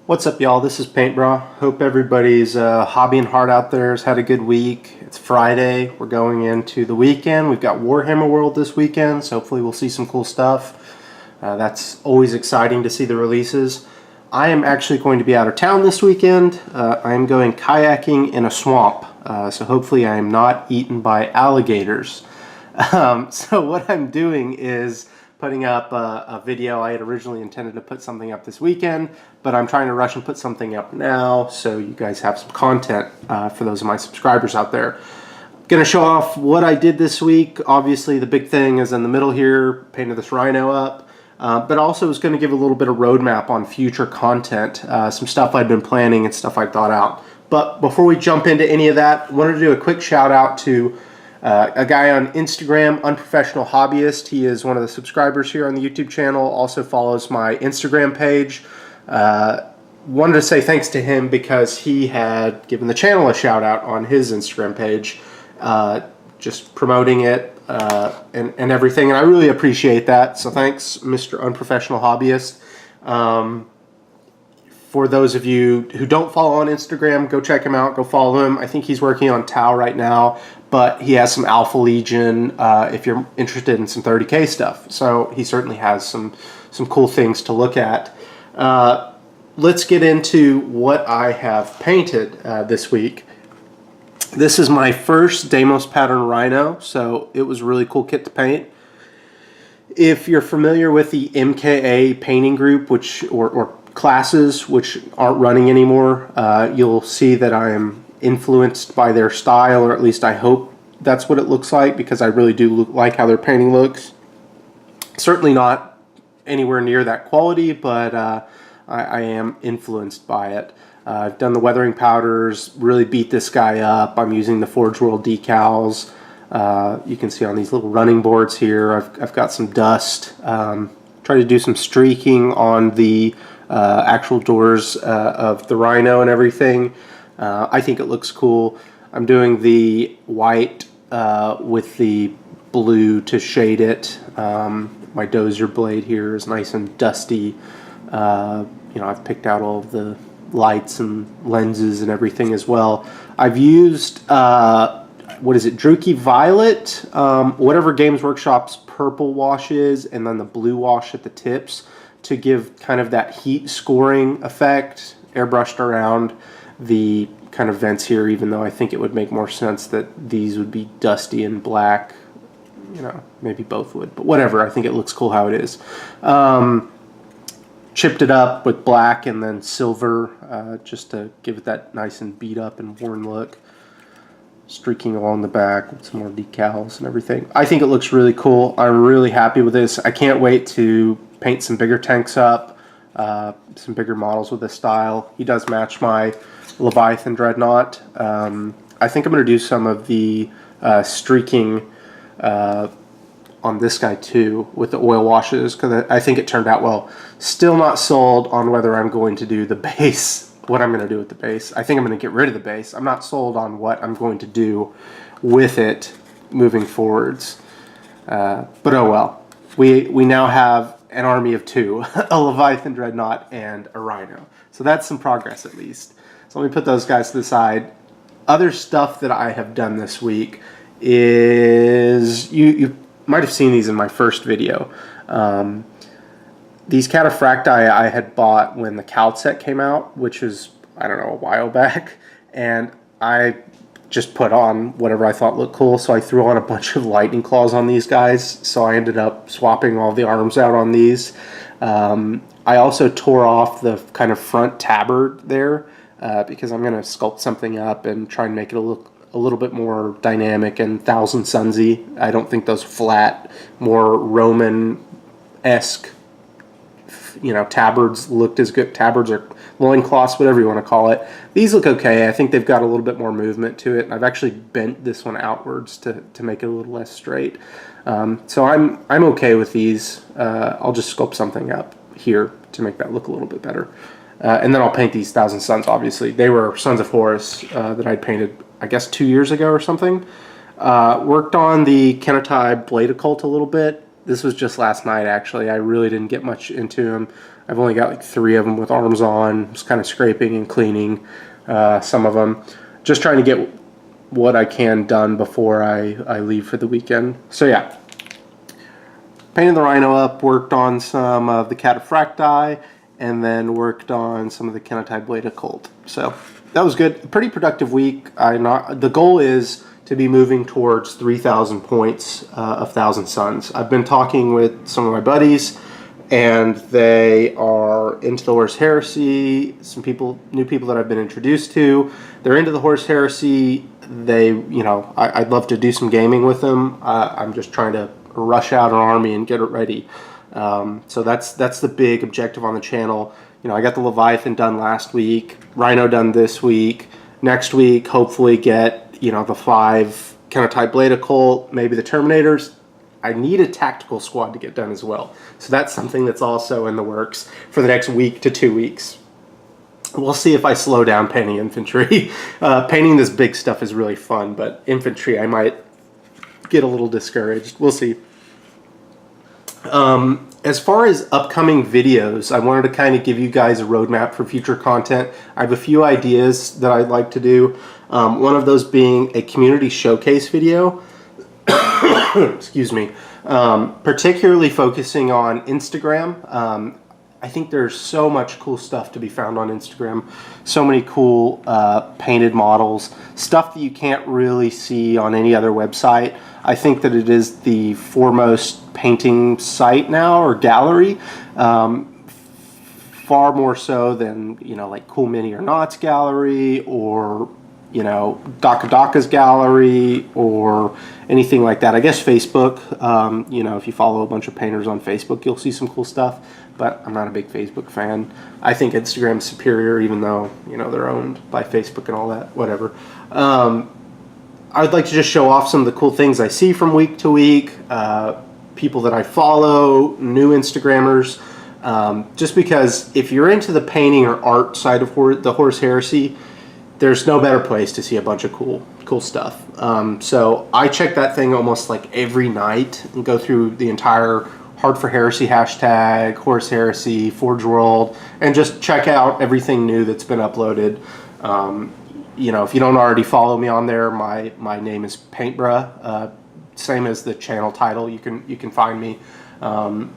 What's up, y'all? This is Paint Bra. Hope everybody's hobbying hard out there, has had a good week. It's Friday. We're going into the weekend. We've got Warhammer World this weekend, so hopefully we'll see some cool stuff. That's always exciting to see the releases. I am actually going to be out of town this weekend. I am going kayaking in a swamp, so hopefully I am not eaten by alligators. So what I'm doing is putting up a video. I had originally intended to put something up this weekend, but I'm trying to rush and put something up now so you guys have some content for those of my subscribers out there. Gonna show off what I did this week. Obviously the big thing is in the middle here, painted this Rhino up, but also is gonna give a little bit of roadmap on future content, some stuff I'd been planning and stuff I'd thought out. But before we jump into any of that, I wanted to do a quick shout out to a guy on Instagram, Unprofessional Hobbyist. He is one of the subscribers here on the YouTube channel, also follows my Instagram page. Wanted to say thanks to him because he had given the channel a shout out on his Instagram page, just promoting it and everything, and I really appreciate that. So thanks, Mr. Unprofessional Hobbyist. For those of you who don't follow on Instagram, go check him out, go follow him. I think he's working on Tau right now, but he has some Alpha Legion if you're interested in some 30K stuff. So he certainly has some cool things to look at. Let's get into what I have painted this week. This is my first Deimos pattern Rhino, so it was a really cool kit to paint. If you're familiar with the MKA painting group, or classes which aren't running anymore, you'll see that I am influenced by their style, or at least I hope that's what it looks like, because I really do like how their painting looks. Certainly not anywhere near that quality, but I am influenced by it. I've done the weathering powders, really beat this guy up. I'm using the Forge World decals. You can see on these little running boards here, I've got some dust. Try to do some streaking on the actual doors of the Rhino and everything. I think it looks cool. I'm doing the white with the blue to shade it. My dozer blade here is nice and dusty. You know, I've picked out all of the lights and lenses and everything as well. I've used what is it, Druchii Violet, whatever Games Workshop's purple wash is, and then the blue wash at the tips to give kind of that heat scoring effect, airbrushed around the kind of vents here, even though I think it would make more sense that these would be dusty and black. You know, maybe both would, but whatever, I think it looks cool how it is. Chipped it up with black and then silver, just to give it that nice and beat up and worn look. Streaking along the back with some more decals and everything. I think it looks really cool. I'm really happy with this. I can't wait to paint some bigger tanks up, some bigger models with this style. He does match my Leviathan Dreadnought. I think I'm going to do some of the streaking on this guy too with the oil washes, because I think it turned out well. Still not sold on whether I'm going to do the base, what I'm going to do with the base. I think I'm going to get rid of the base. I'm not sold on what I'm going to do with it moving forwards. But oh well. We now have an army of two, a Leviathan Dreadnought and a Rhino. So that's some progress at least. So let me put those guys to the side. Other stuff that I have done this week is, you might have seen these in my first video. These Cataphracti I had bought when the Cal set came out, which is, I don't know, a while back, and I just put on whatever I thought looked cool, so I threw on a bunch of lightning claws on these guys, so I ended up swapping all the arms out on these. I also tore off the kind of front tabard there, because I'm going to sculpt something up and try and make it look a little bit more dynamic and Thousand Sunsy. I don't think those flat, more Roman-esque, you know, tabards looked as good. Tabards or loincloths, whatever you want to call it. These look okay. I think they've got a little bit more movement to it. I've actually bent this one outwards to make it a little less straight. So I'm okay with these. I'll just sculpt something up here to make that look a little bit better. And then I'll paint these Thousand Suns, obviously. They were Sons of Horus that I'd painted, I guess, 2 years ago or something. Worked on the Kenotai Blade Occult a little bit. This was just last night, actually. I really didn't get much into them. I've only got like 3 of them with arms on. Just kind of scraping and cleaning some of them. Just trying to get what I can done before I leave for the weekend. So yeah, painted the Rhino up, worked on some of the Cataphracti, and then worked on some of the baneblade occult. So that was good. Pretty productive week. The goal is to be moving towards 3,000 points of Thousand Suns. I've been talking with some of my buddies, and they are into the Horus Heresy. Some new people that I've been introduced to. They're into the Horus Heresy. I'd love to do some gaming with them. I'm just trying to rush out an army and get it ready. So that's the big objective on the channel. I got the Leviathan done last week, Rhino done this week. Next week, hopefully get the 5 baneblade occult, maybe the Terminators. I need a tactical squad to get done as well. So that's something that's also in the works for the next week to 2 weeks. We'll see if I slow down painting infantry. Painting this big stuff is really fun, but infantry I might get a little discouraged. We'll see. As far as upcoming videos, I wanted to kind of give you guys a roadmap for future content. I have a few ideas that I'd like to do. One of those being a community showcase video. Excuse me. Particularly focusing on Instagram. I think there's so much cool stuff to be found on Instagram. So many cool painted models. Stuff that you can't really see on any other website. I think that it is the foremost painting site now, or gallery. Far more so than, like Cool Mini or Knott's gallery, or Daka's gallery, or anything like that. I guess Facebook, if you follow a bunch of painters on Facebook, you'll see some cool stuff, but I'm not a big Facebook fan. I think Instagram's superior, even though, they're owned by Facebook and all that, whatever. I would like to just show off some of the cool things I see from week to week, people that I follow, new Instagrammers, just because if you're into the painting or art side of the Horus Heresy, there's no better place to see a bunch of cool stuff. So I check that thing almost like every night and go through the entire Hard for Heresy hashtag, Horus Heresy, Forge World, and just check out everything new that's been uploaded. If you don't already follow me on there, my name is Paintbra, same as the channel title. You can find me. I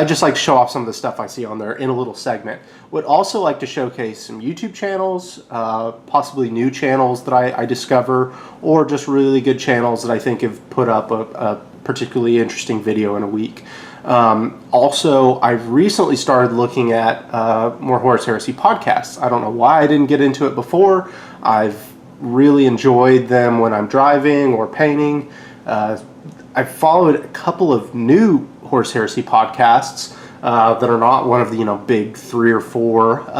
just like to show off some of the stuff I see on there in a little segment. Would also like to showcase some YouTube channels, possibly new channels that I discover, or just really good channels that I think have put up a particularly interesting video in a week. Also, I've recently started looking at more Horus Heresy podcasts. I don't know why I didn't get into it before. I've really enjoyed them when I'm driving or painting. I've followed a couple of new Horus Heresy podcasts that are not one of the big 3 or 4,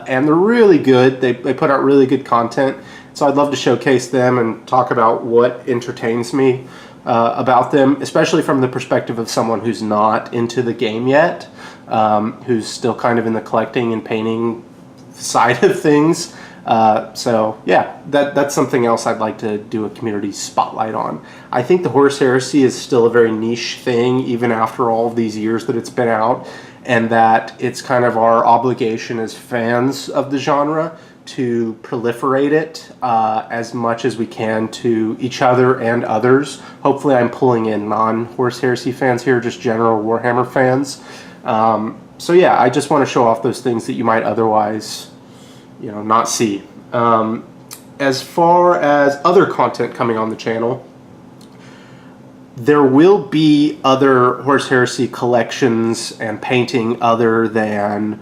and they're really good. They put out really good content, so I'd love to showcase them and talk about what entertains me about them, especially from the perspective of someone who's not into the game yet, who's still kind of in the collecting and painting side of things. So yeah, that's something else I'd like to do a community spotlight on. I think the Horus Heresy is still a very niche thing, even after all of these years that it's been out, and that it's kind of our obligation as fans of the genre to proliferate it as much as we can to each other and others. Hopefully I'm pulling in non-Horus Heresy fans here, just general Warhammer fans. So yeah, I just want to show off those things that you might otherwise not see. As far as other content coming on the channel, there will be other Horus Heresy collections and painting other than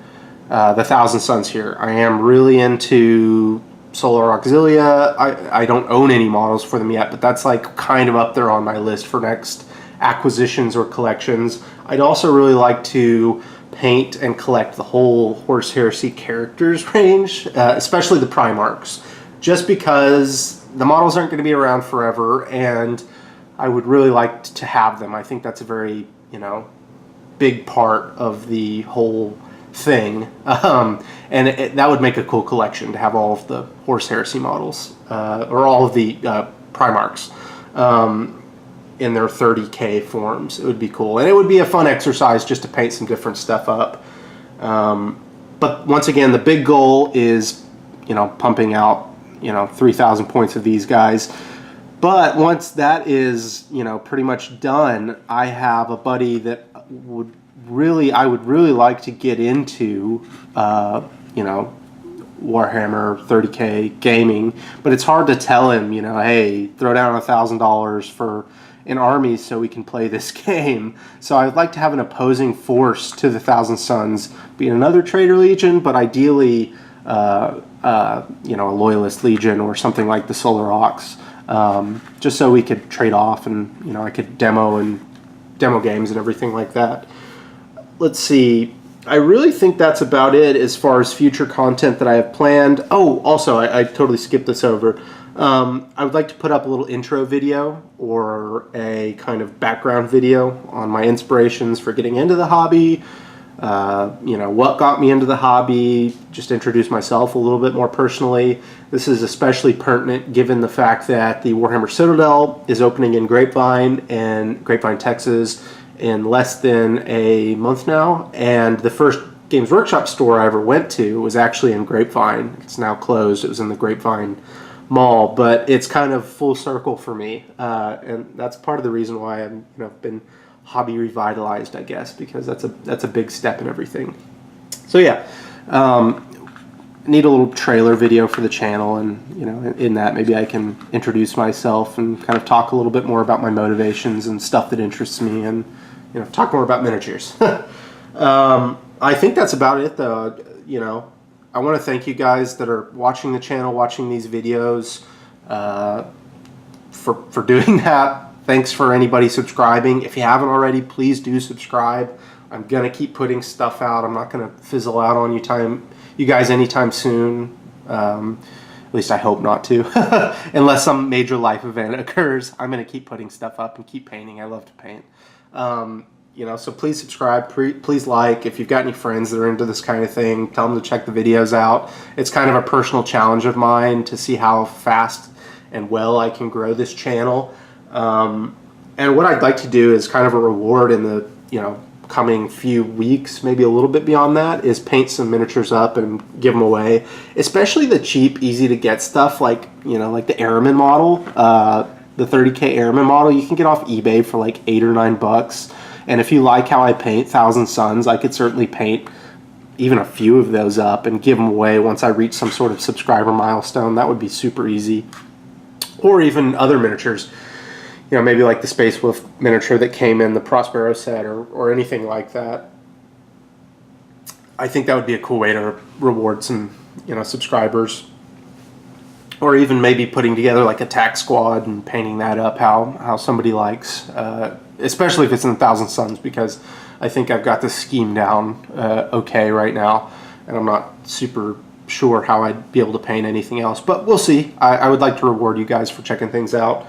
the Thousand Suns here. I am really into Solar Auxilia. I don't own any models for them yet, but that's like kind of up there on my list for next acquisitions or collections. I'd also really like to paint and collect the whole Horus Heresy characters range, especially the Primarchs, just because the models aren't going to be around forever, and I would really like to have them. I think that's a very, big part of the whole thing, and that would make a cool collection to have all of the Horus Heresy models, or all of the Primarchs. in their 30K forms. It would be cool, and it would be a fun exercise just to paint some different stuff up. But once again, the big goal is, pumping out, 3,000 points of these guys. But once that is, pretty much done, I have a buddy that I would really like to get into, Warhammer 30K gaming, but it's hard to tell him, hey, throw down $1,000 for an army so we can play this game. So I'd like to have an opposing force to the Thousand Sons, be another Traitor Legion, but ideally, a Loyalist Legion or something like the Solar Ox, just so we could trade off and, I could demo games and everything like that. Let's see. I really think that's about it as far as future content that I have planned. Oh, also, I totally skipped this over. I would like to put up a little intro video or a kind of background video on my inspirations for getting into the hobby, what got me into the hobby, just introduce myself a little bit more personally. This is especially pertinent given the fact that the Warhammer Citadel is opening in Grapevine, Texas, in less than a month now, and the first Games Workshop store I ever went to was actually in Grapevine. It's now closed. It was in the Grapevine Mall, but it's kind of full circle for me, and that's part of the reason why I've been hobby revitalized, I guess, because that's a big step in everything. So yeah, need a little trailer video for the channel, and in that maybe I can introduce myself and kind of talk a little bit more about my motivations and stuff that interests me, and talk more about miniatures. I think that's about it, though. I want to thank you guys that are watching the channel, watching these videos, for doing that. Thanks for anybody subscribing. If you haven't already, please do subscribe. I'm going to keep putting stuff out. I'm not going to fizzle out on you guys anytime soon. At least I hope not to. Unless some major life event occurs, I'm going to keep putting stuff up and keep painting. I love to paint. So please subscribe, please like. If you've got any friends that are into this kind of thing, tell them to check the videos out. It's kind of a personal challenge of mine to see how fast and well I can grow this channel. And what I'd like to do is kind of a reward in the, coming few weeks, maybe a little bit beyond that, is paint some miniatures up and give them away. Especially the cheap, easy to get stuff like, like the Airman model, the 30K Airman model. You can get off eBay for like $8 or $9. And if you like how I paint Thousand Sons, I could certainly paint even a few of those up and give them away once I reach some sort of subscriber milestone. That would be super easy. Or even other miniatures, maybe like the Space Wolf miniature that came in the Prospero set, or anything like that. I think that would be a cool way to reward some, subscribers. Or even maybe putting together like a tack squad and painting that up how somebody likes, especially if it's in Thousand Sons, because I think I've got this scheme down okay right now, and I'm not super sure how I'd be able to paint anything else, but we'll see. I would like to reward you guys for checking things out.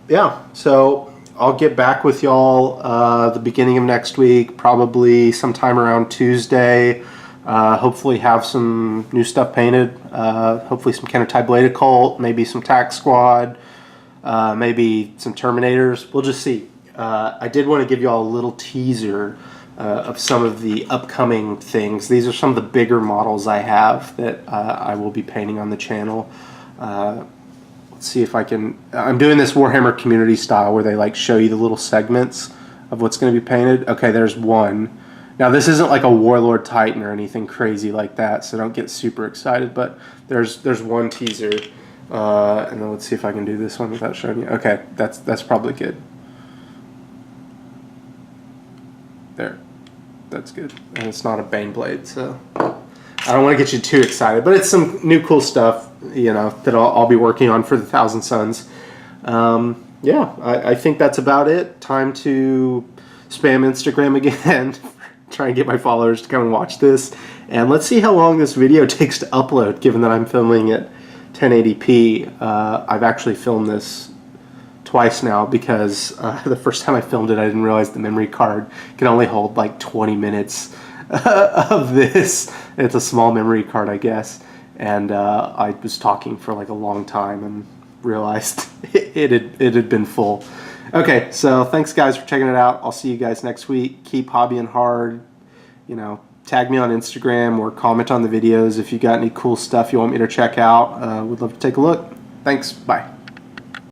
Yeah, so I'll get back with y'all the beginning of next week, probably sometime around Tuesday. Hopefully have some new stuff painted, hopefully some Kennetai Blade Occult, maybe some Tack Squad, maybe some Terminators. We'll just see. I did want to give you all a little teaser of some of the upcoming things. These are some of the bigger models I have that I will be painting on the channel. Let's see if I can... I'm doing this Warhammer community style where they like show you the little segments of what's going to be painted. Okay, there's one. Now this isn't like a Warlord Titan or anything crazy like that, so don't get super excited, but there's one teaser. And then let's see if I can do this one without showing you. Okay, that's probably good. There. That's good. And it's not a baneblade, so I don't want to get you too excited, but it's some new cool stuff, that I'll be working on for the Thousand Sons. Yeah, I think that's about it. Time to spam Instagram again. Try and get my followers to come and watch this. And let's see how long this video takes to upload, given that I'm filming at 1080p. I've actually filmed this twice now because the first time I filmed it, I didn't realize the memory card can only hold like 20 minutes of this. It's a small memory card, I guess. And I was talking for like a long time, and realized it had been full. Okay, so thanks guys for checking it out. I'll see you guys next week. Keep hobbying hard. You know, tag me on Instagram or comment on the videos if you got any cool stuff you want me to check out. Would love to take a look. Thanks. Bye.